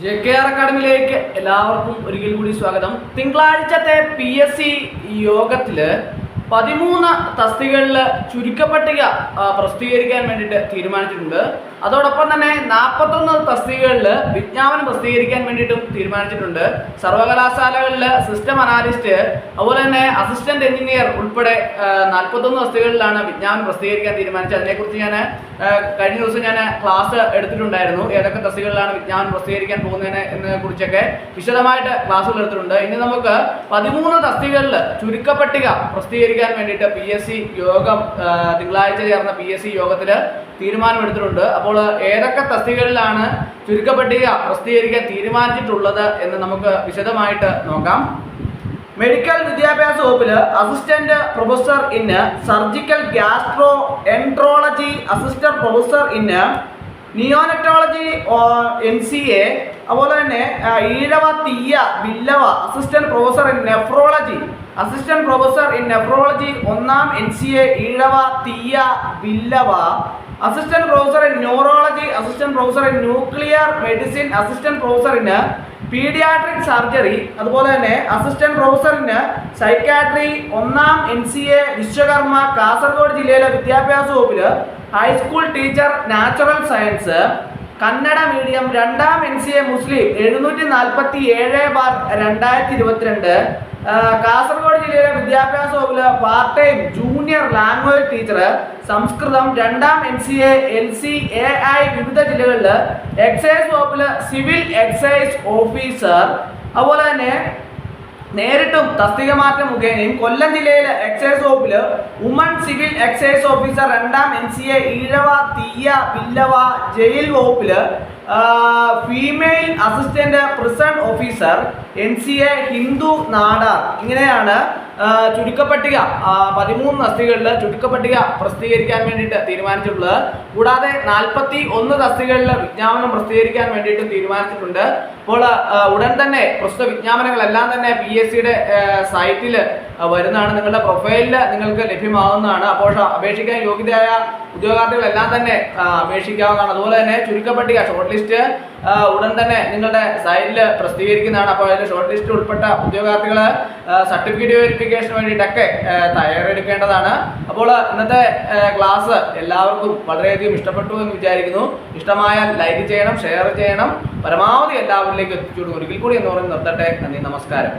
JKR അക്കാഡമിയിലേക്ക് എല്ലാവർക്കും ഒരിക്കൽ കൂടി സ്വാഗതം. തിങ്കളാഴ്ചത്തെ PSC യോഗത്തില് 13 തസ്തികകളിൽ ചുരുക്കപ്പട്ടിക പ്രസിദ്ധീകരിക്കാൻ വേണ്ടിയിട്ട് തീരുമാനിച്ചിട്ടുണ്ട്. അതോടൊപ്പം തന്നെ 41 തസ്തികകളിൽ വിജ്ഞാപനം പ്രസിദ്ധീകരിക്കാൻ വേണ്ടിയിട്ടും തീരുമാനിച്ചിട്ടുണ്ട്. സർവകലാശാലകളിൽ സിസ്റ്റം അനാലിസ്റ്റ്, അതുപോലെ തന്നെ അസിസ്റ്റന്റ് എഞ്ചിനീയർ ഉൾപ്പെടെ 41 തസ്തികകളിലാണ് വിജ്ഞാപനം പ്രസിദ്ധീകരിക്കാൻ തീരുമാനിച്ചത്. അതിനെക്കുറിച്ച് ഞാൻ കഴിഞ്ഞ ദിവസം ക്ലാസ് എടുത്തിട്ടുണ്ടായിരുന്നു. ഏതൊക്കെ തസ്തികകളിലാണ് വിജ്ഞാപനം പ്രസിദ്ധീകരിക്കാൻ പോകുന്നതിനെ എന്നതിനെ കുറിച്ചൊക്കെ വിശദമായിട്ട് ക്ലാസ്സുകൾ എടുത്തിട്ടുണ്ട്. ഇനി നമുക്ക് 13 തസ്തികകളിൽ ചുരുക്കപ്പട്ടിക പ്രസിദ്ധീകരിക്കാൻ വേണ്ടിയിട്ട് PSC യോഗം തിങ്കളാഴ്ച ചേർന്ന PSC യോഗത്തിൽ തീരുമാനമെടുത്തിട്ടുണ്ട്. അപ്പോൾ ഏതൊക്കെ തസ്തികകളിലാണ് ചുരുക്കപ്പട്ടിക പ്രസിദ്ധീകരിക്കാൻ തീരുമാനിച്ചിട്ടുള്ളത് എന്ന് നമുക്ക് വിശദമായിട്ട് നോക്കാം. മെഡിക്കൽ വിദ്യാഭ്യാസ വകുപ്പിൽ assistant professor in surgical gastroenterology, assistant professor in neonatology NCA, അതുപോലെ തന്നെ Ezhava Thiyya Billava assistant professor in nephrology, assistant professor in nephrology 1ാം NCA Ezhava Thiyya Billava, assistant professor in neurology, assistant professor in nuclear medicine, assistant professor in paediatric surgery, അതുപോലെ തന്നെ assistant professor in psychiatry 1ാം NCA Vishwakarma. Kasaragod ജില്ലയിലെ വിദ്യാഭ്യാസ വകുപ്പിൽ high school teacher natural science Kannada medium 2ാം NCA Muslim 747/2022. Kasaragod ജില്ലയിലെ വിദ്യാഭ്യാസ വകുപ്പിൽ part time junior language teacher സംസ്കൃതം 2ാം NCA LCAI. വിവിധ ജില്ലകളിൽ എക്സൈസ് വകുപ്പിൽ സിവിൽ എക്സൈസ് ഓഫീസർ, അതുപോലെ തന്നെ നേരിട്ടും തസ്തിക മാറ്റം മുഖേനയും കൊല്ലം ജില്ലയിലെ എക്സൈസ് വകുപ്പിൽ വുമൺ സിവിൽ എക്സൈസ് ഓഫീസർ 2ാം NCA ഈഴവ തീയ ബില്ലവ. ജയിൽ വകുപ്പിൽ female assistant prison officer NCA Hindu Nadar. ഇങ്ങനെയാണ് ചുരുക്കപ്പട്ടിക 13 തസ്തികകളിൽ ചുരുക്കപ്പട്ടിക പ്രസിദ്ധീകരിക്കാൻ വേണ്ടിയിട്ട് തീരുമാനിച്ചിട്ടുള്ളത്. കൂടാതെ 41 തസ്തികകളിൽ വിജ്ഞാപനം പ്രസിദ്ധീകരിക്കാൻ വേണ്ടിയിട്ട് തീരുമാനിച്ചിട്ടുണ്ട്. അപ്പോൾ ഉടൻ തന്നെ പ്രസ്തുത വിജ്ഞാപനങ്ങളെല്ലാം തന്നെ PSCയുടെ സൈറ്റിൽ വരുന്നതാണ്. നിങ്ങളുടെ പ്രൊഫൈലിൽ നിങ്ങൾക്ക് ലഭ്യമാകുന്നതാണ്. അപ്പോൾ അപേക്ഷിക്കാൻ യോഗ്യതയായ ഉദ്യോഗാർത്ഥികളെല്ലാം തന്നെ അപേക്ഷിക്കാവുന്നതാണ്. അതുപോലെ തന്നെ ചുരുക്കപ്പട്ടിക ഷോർട്ട് ലിസ്റ്റ് ഉടൻ തന്നെ നിങ്ങളുടെ സൈറ്റിൽ പ്രസിദ്ധീകരിക്കുന്നതാണ്. അപ്പോൾ അതിൽ ഷോർട്ട് ലിസ്റ്റ് ഉൾപ്പെട്ട ഉദ്യോഗാർത്ഥികൾ സർട്ടിഫിക്കറ്റ് വെരിഫിക്കേഷന് വേണ്ടിയിട്ടൊക്കെ തയ്യാറെടുക്കേണ്ടതാണ്. അപ്പോൾ ഇന്നത്തെ ക്ലാസ് എല്ലാവർക്കും വളരെയധികം ഇഷ്ടപ്പെട്ടു എന്ന് വിചാരിക്കുന്നു. ഇഷ്ടമായാൽ ലൈക്ക് ചെയ്യണം, ഷെയർ ചെയ്യണം, പരമാവധി എല്ലാവരിലേക്കും എത്തിച്ചുകൊടുക്കും. ഒരിക്കൽ കൂടി എന്ന് പറഞ്ഞ് നിർത്തട്ടെ. നന്ദി, നമസ്കാരം.